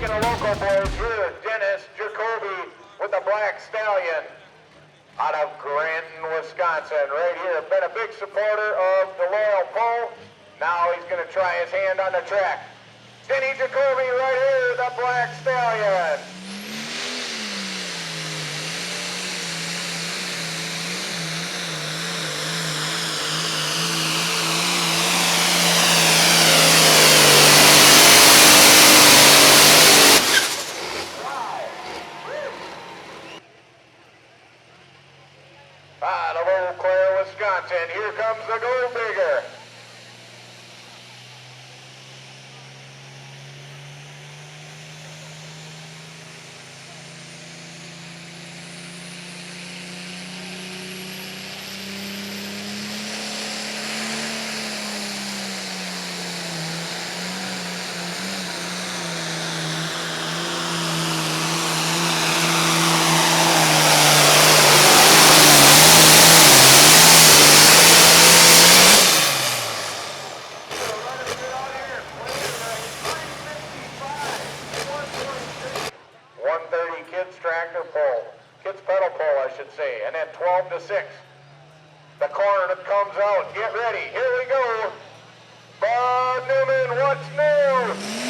Speaking of local boys, here, Dennis Jacoby with the Black Stallion out of Granton, Wisconsin. Right here, been a big supporter of the Loyal Pole. Now he's going to try his hand on the track. Denny Jacoby right here, the Black Stallion. Out of Eau Claire, Wisconsin, here comes the Gold Digger. Kids tractor pole, kids pedal pole, I should say, and then 12 to 6. The corner that comes out. Get ready. Here we go. Bud Newman, what's new?